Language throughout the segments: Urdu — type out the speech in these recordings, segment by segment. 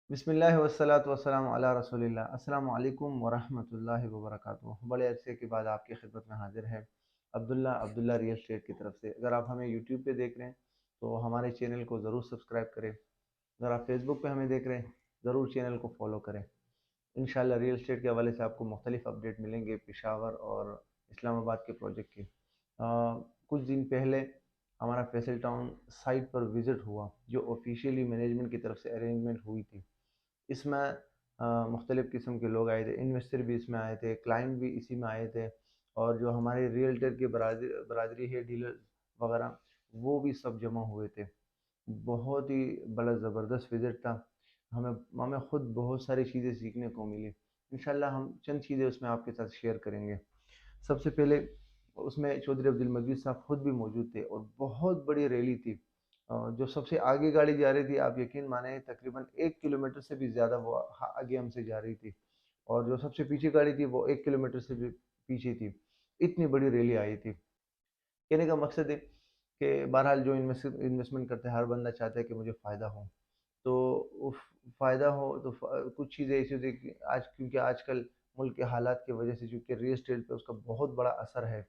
بسم اللہ والصلاۃ والسلام علی رسول اللہ۔ السلام علیکم ورحمۃ اللہ وبرکاتہ۔ بڑے عرصے کے بعد آپ کی خدمت میں حاضر ہے عبداللہ ریئل اسٹیٹ کی طرف سے۔ اگر آپ ہمیں یوٹیوب پہ دیکھ رہے ہیں تو ہمارے چینل کو ضرور سبسکرائب کریں۔ اگر آپ فیس بک پہ ہمیں دیکھ رہے ہیں ضرور چینل کو فالو کریں۔ انشاءاللہ ریئل اسٹیٹ کے حوالے سے آپ کو مختلف اپڈیٹ ملیں گے پشاور اور اسلام آباد کے پروجیکٹ کے۔ کچھ دن پہلے ہمارا فیصل ٹاؤن سائٹ پر وزٹ ہوا جو آفیشیلی مینجمنٹ کی طرف سے ارینجمنٹ ہوئی تھی۔ اس میں مختلف قسم کے لوگ آئے تھے، انویسٹر بھی اس میں آئے تھے، کلائنٹ بھی اسی میں آئے تھے، اور جو ہمارے ریئلٹر کی برادری ہے، ڈیلر وغیرہ، وہ بھی سب جمع ہوئے تھے۔ بہت ہی بڑا زبردست وزٹ تھا۔ ہمیں خود بہت ساری چیزیں سیکھنے کو ملی۔ انشاءاللہ ہم چند چیزیں اس میں آپ کے ساتھ شیئر کریں گے۔ سب سے پہلے اس میں چودھری عبد المجید صاحب خود بھی موجود تھے، اور بہت بڑی ریلی تھی۔ جو سب سے آگے گاڑی جا رہی تھی، آپ یقین مانیں تقریباً 1 کلومیٹر سے بھی زیادہ وہ آگے ہم سے جا رہی تھی، اور جو سب سے پیچھے گاڑی تھی وہ 1 کلومیٹر سے بھی پیچھے تھی۔ اتنی بڑی ریلی آئی تھی۔ کہنے کا مقصد ہے کہ بہرحال جو انویسٹمنٹ کرتے ہیں، ہر بندہ چاہتا ہے کہ مجھے فائدہ ہو، تو فائدہ ہو تو کچھ چیزیں ایسی ہوتی ہیں کہ کیونکہ آج کل ملک کے حالات کی وجہ سے چونکہ ریل اسٹیٹ پہ اس کا بہت بڑا اثر ہے،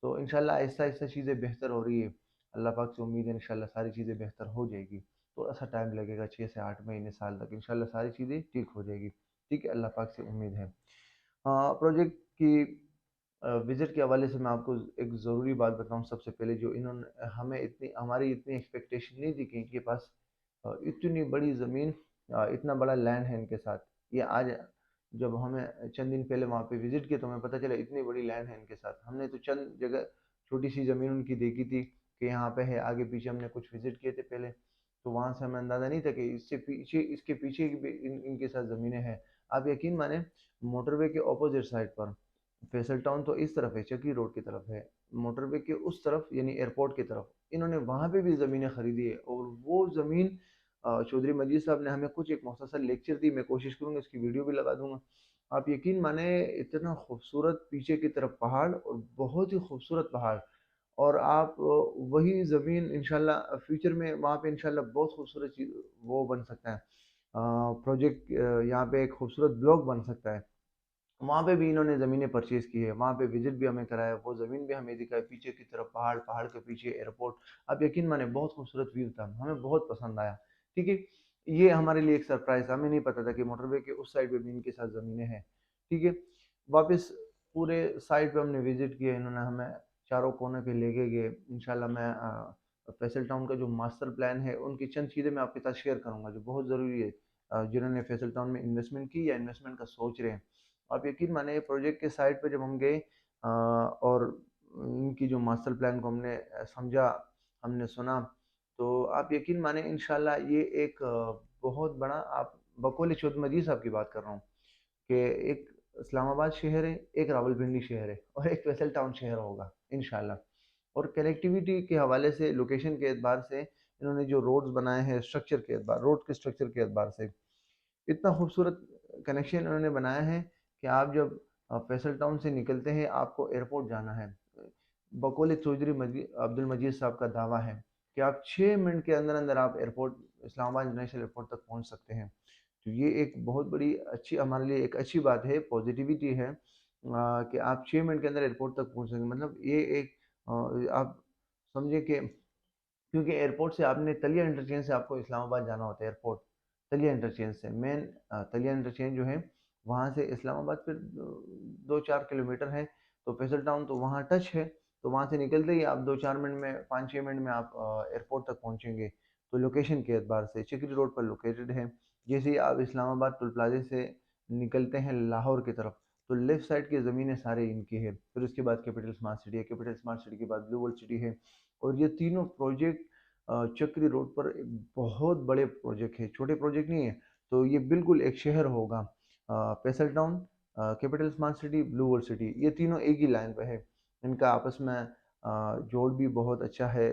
تو انشاءاللہ آہستہ آہستہ چیزیں بہتر ہو رہی ہے۔ اللہ پاک سے امید ہے انشاءاللہ ساری چیزیں بہتر ہو جائے گی۔ تھوڑا سا ٹائم لگے گا، 6 سے 8 مہینے سال تک انشاءاللہ ساری چیزیں ٹھیک ہو جائے گی۔ ٹھیک ہے، اللہ پاک سے امید ہے۔ پروجیکٹ کی وزٹ کے حوالے سے میں آپ کو ایک ضروری بات بتاؤں۔ سب سے پہلے جو انہوں نے ہماری اتنی ایکسپیکٹیشن نہیں تھی کہ ان کے پاس اتنی بڑی زمین، اتنا بڑا لینڈ ہے ان کے ساتھ۔ یہ آج جب ہمیں چند دن پہلے وہاں پہ وزٹ کیا تو ہمیں پتہ چلا اتنی بڑی لینڈ ہے ان کے ساتھ۔ ہم نے تو چند جگہ چھوٹی سی زمین ان کی دیکھی تھی کہ یہاں پہ ہے، آگے پیچھے ہم نے کچھ وزٹ کیے تھے پہلے، تو وہاں سے ہمیں اندازہ نہیں تھا کہ اس کے پیچھے بھی ان کے ساتھ زمینیں ہیں۔ آپ یقین مانیں موٹر وے کے اپوزٹ سائڈ پر فیصل ٹاؤن تو اس طرف ہے، چکی روڈ کی طرف ہے، موٹر وے کے اس طرف یعنی ایئرپورٹ کی طرف انہوں نے وہاں پہ بھی زمینیں خریدی ہے، اور وہ زمین چودھری مجید صاحب نے ہمیں کچھ ایک مختصر لیکچر دی، میں کوشش کروں گا اس کی ویڈیو بھی لگا دوں گا۔ آپ یقین مانیں اتنا خوبصورت پیچھے کی طرف پہاڑ، اور بہت ہی خوبصورت پہاڑ، اور آپ وہی زمین انشاءاللہ فیوچر میں وہاں پہ انشاءاللہ بہت خوبصورت چیز وہ بن سکتا ہے، پروجیکٹ یہاں پہ ایک خوبصورت بلاک بن سکتا ہے۔ وہاں پہ بھی انہوں نے زمینیں پرچیز کی ہے، وہاں پہ وزٹ بھی ہمیں کرایا، وہ زمین بھی ہمیں دکھائی، پیچھے کی طرف پہاڑ، پہاڑ کے پیچھے ایئرپورٹ۔ آپ یقین مانیں بہت خوبصورت ویو تھا، ہمیں بہت پسند آیا۔ ٹھیک ہے، یہ ہمارے لیے ایک سرپرائز تھا، ہمیں نہیں پتا تھا کہ موٹر وے کے اس سائڈ پہ بھی ان کے ساتھ زمینیں ہیں۔ ٹھیک ہے، واپس پورے سائٹ پہ ہم نے وزٹ کیا، انہوں نے ہمیں چاروں کونے پہ لے کے گئے۔ انشاءاللہ میں فیصل ٹاؤن کا جو ماسٹر پلان ہے ان کی چند چیزیں میں آپ کے ساتھ شیئر کروں گا جو بہت ضروری ہے، جنہوں نے فیصل ٹاؤن میں انویسٹمنٹ کی یا انویسٹمنٹ کا سوچ رہے ہیں۔ آپ یقین مانیں پروجیکٹ کے سائٹ پہ جب ہم گئے اور ان کی جو ماسٹر پلان کو ہم نے سمجھا، ہم نے سنا، تو آپ یقین مانیں انشاءاللہ یہ ایک بہت بڑا، آپ بقول چودھری مجید صاحب کی بات کر رہا ہوں، کہ ایک اسلام آباد شہر ہے، ایک راول پنڈی شہر ہے، اور ایک فیصل ٹاؤن شہر ہوگا انشاءاللہ۔ اور کنیکٹیویٹی کے حوالے سے، لوکیشن کے اعتبار سے، انہوں نے جو روڈز بنائے ہیں اسٹرکچر کے اعتبار، روڈ کے اسٹرکچر کے اعتبار سے اتنا خوبصورت کنیکشن انہوں نے بنایا ہے کہ آپ جب فیصل ٹاؤن سے نکلتے ہیں آپ کو ایئرپورٹ جانا ہے، بقول چودھری عبد المجید صاحب کا دعویٰ ہے کہ آپ 6 منٹ کے اندر اندر آپ ایئرپورٹ، اسلام آباد انٹرنیشنل ایئرپورٹ تک پہنچ سکتے ہیں۔ تو یہ ایک بہت بڑی اچھی، ہمارے لیے ایک اچھی بات ہے، پازیٹیویٹی ہے، کہ آپ 6 منٹ کے اندر ایئرپورٹ تک پہنچ سکیں۔ مطلب یہ ایک آپ سمجھیں کہ کیونکہ ایئرپورٹ سے آپ نے تلیا انٹرچینج سے آپ کو اسلام آباد جانا ہوتا ہے، ایئرپورٹ تلیا انٹرچینج سے مین، تلیا انٹرچینج جو ہے وہاں سے اسلام آباد پھر 2-4 کلومیٹر ہے، تو فیصل ٹاؤن تو وہاں ٹچ ہے، تو وہاں سے نکلتے ہی آپ 2-4 منٹ میں، 5-6 منٹ میں آپ ایئرپورٹ تک پہنچیں گے۔ تو لوکیشن کے اعتبار سے چکری روڈ پر لوکیٹڈ ہے۔ جیسے ہی آپ اسلام آباد ٹول پلازے سے نکلتے ہیں لاہور کی طرف، تو لیفٹ سائڈ کی زمینیں سارے ان کی ہے۔ پھر اس کے بعد کیپٹل اسمارٹ سٹی ہے، کیپٹل اسمارٹ سٹی کے بعد بلو ورلڈ سٹی ہے، اور یہ تینوں پروجیکٹ چکری روڈ پر ایک بہت بڑے پروجیکٹ ہے، چھوٹے پروجیکٹ نہیں ہے۔ تو یہ بالکل ایک شہر ہوگا، Faisal town, capital smart city, blue world city, یہ تینوں ایک ہی لائن پہ ہے۔ ان کا آپس میں جوڑ بھی بہت اچھا ہے۔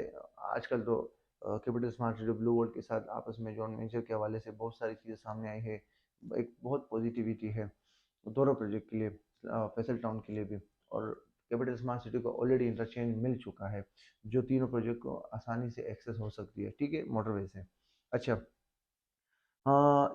آج کل تو capital smart city blue world کے ساتھ آپس میں جوائنٹ وینچر کے حوالے سے بہت ساری چیزیں سامنے آئی ہے، ایک بہت پازیٹیویٹی ہے دونوں پروجیکٹ کے لیے، فیصل ٹاؤن کے لیے بھی، اور کیپٹل اسمارٹ سٹی کو آلریڈی انٹرچینج مل چکا ہے جو تینوں پروجیکٹ کو آسانی سے ایکسیس ہو سکتی ہے، ٹھیک ہے، موٹر وے سے۔ اچھا،